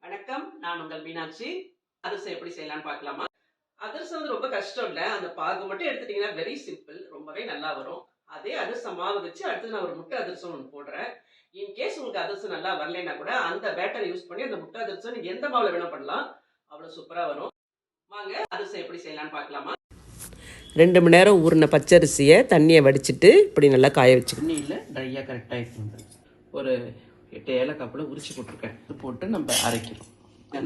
வணக்கம், நான் உங்கள் மீனாட்சி. அதிரசம் எப்படி செய்யலாம்னு பார்க்கலாமா? அதிரசம் வந்து ரொம்ப கஷ்டம் இல்ல. அந்த பாகு மட்டும் எடுத்துட்டீங்கன்னா வெரி சிம்பிள். ரொம்பவே நல்லா வரும். அதே அதிரசம் மாவு வச்சு அடுத்து நான் ஒரு முட்டை அதிரசம் ஒன்று போடுறேன். இன்கேஸ் உங்களுக்கு அதிரசம் நல்லா வரலைன்னா கூட அந்த பேட்டரை யூஸ் பண்ணி அந்த முட்டை அதிரசம் நீங்க எந்த மாவுல வேணா பண்ணலாம். அவ்வளவு சூப்பரா வரும். வாங்க அதிரசம் எப்படி செய்யலாம்னு பார்க்கலாமா? 2 மணி நேரம் ஊறின பச்சரிசியை தண்ணியை வடிச்சிட்டு இப்படி நல்லா காய வச்சு தண்ணியில் ட்ரையாக கரெக்டாக இருக்கணும். ஒரு 8 ஏலக்காய் போல உரிச்சு போட்டிருக்கேன். இது போட்டு நம்ம அரைக்கணும்.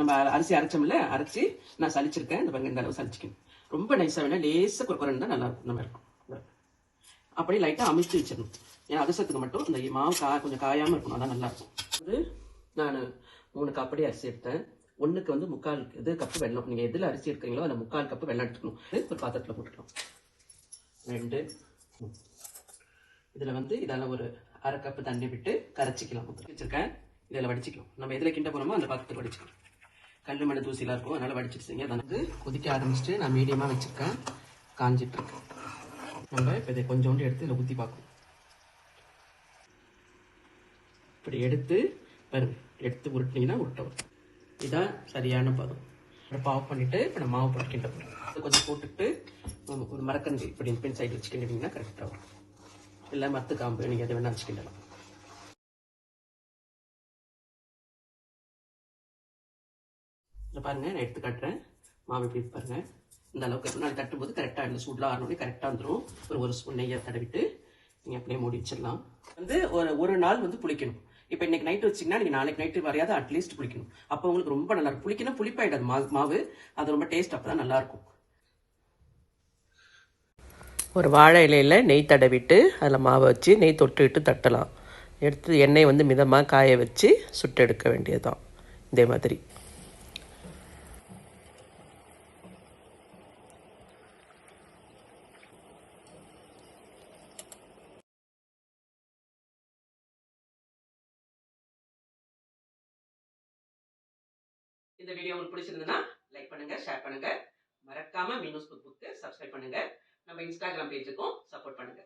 நம்ம அரிசி அரைச்சோம்ல, அரைச்சி நான் சளிச்சிருக்கேன். இந்த பாருங்க, இந்த அளவு சளிச்சிக்கணும். ரொம்ப நைஸாக வேணா லேசாக குறைக்குறன்னு தான் நல்லா இருக்கும். நம்ம இருக்கும் அப்படியே லைட்டாக அமிச்சு வச்சிடணும். ஏன்னா அதிரசத்துக்கு மட்டும் இந்த மாவு கொஞ்சம் காயாமல் இருக்கணும். அதான் நல்லா இருக்கும். இது நான் 3 கப்படி அரிசி எடுத்தேன். ஒன்றுக்கு வந்து 3/4 கப்பு வெல்லம். நீங்கள் எதில் அரிசி எடுக்கிறீங்களோ அதில் 3/4 கப்பு வெல்லம் எடுத்துக்கணும். ஒரு பாத்திரத்தில் போட்டுக்கலாம். 2 இதில் வந்து இதெல்லாம் ஒரு 1/2 கப்பு தண்ணி விட்டு கரைச்சிக்கலாம். வச்சிருக்கேன். இதில் வடிச்சிக்கலாம். நம்ம எதில் கிண்ட போகிறோமோ அந்த பாத்திரத்தில் வடிச்சிக்கலாம். கல் மண் தூசிலாம் இருக்கும், அதனால் வடிச்சிருச்சிங்க. அதை வந்து கொதிக்க ஆரம்பிச்சுட்டு நான் மீடியமாக வச்சுருக்கேன். காஞ்சிட்ருக்கேன். நம்ம இப்போ இதை கொஞ்சோண்டு எடுத்து இதில் ஊற்றி பார்க்கணும். இப்படி எடுத்து பாருங்க, எடுத்து உருட்டினீங்கன்னா உருட்ட வரும். இதுதான் சரியான பதம். இப்போ ஆஃப் பண்ணிவிட்டு இப்போ நான் மாவு போட்டு கிண்ட போகிறேன். அது கொஞ்சம் போட்டுட்டு ஒரு மரக்கஞ்சி இப்படி பின் சைடு வச்சு கிண்டிங்கன்னா கரெக்டாக வரும். இல்லை மத்து காம்பு நீங்கள் எதை வேணா வச்சு கிண்டலாம். இதை பாருங்கள், நான் எடுத்து காட்டுறேன். மாவு எப்படி பாருங்கள். இந்த அளவுக்கு நான் தட்டும்போது கரெக்டாக இந்த சூடெலாம் ஆறணுன்னே கரெக்டாக வந்துடும். ஒரு ஸ்பூன் நெய்யை தடவிட்டு நீங்கள் அப்படியே மூடி வச்சிடலாம். வந்து ஒரு நாள் வந்து புளிக்கணும். இப்போ இன்னைக்கு நைட்டு வச்சிங்கன்னா நீங்கள் நாளைக்கு நைட்டு வரையாத அட்லீஸ்ட் புளிக்கணும். அப்போ உங்களுக்கு ரொம்ப நல்லா இருக்கும். புளிக்கணும், புளிப்பாயிடாது மாவு. அது ரொம்ப டேஸ்ட் அப்போ தான் நல்லாயிருக்கும். ஒரு வாழை இலையில் நெய் தடவிட்டு அதில் மாவை வச்சு நெய் தொட்டுக்கிட்டு தட்டலாம். எடுத்து எண்ணெய் வந்து மிதமாக காய வச்சு சுட்டு எடுக்க வேண்டியது தான். இதே மாதிரி இந்த வீடியோ உங்களுக்கு பிடிச்சிருந்ததுன்னா லைக் பண்ணுங்க, ஷேர் பண்ணுங்க. மறக்காம மீனூஸ் குக் புக்கு சப்ஸ்கிரைப் பண்ணுங்க. நம்ம இன்ஸ்டாகிராம் பேஜுக்கும் சப்போர்ட் பண்ணுங்க.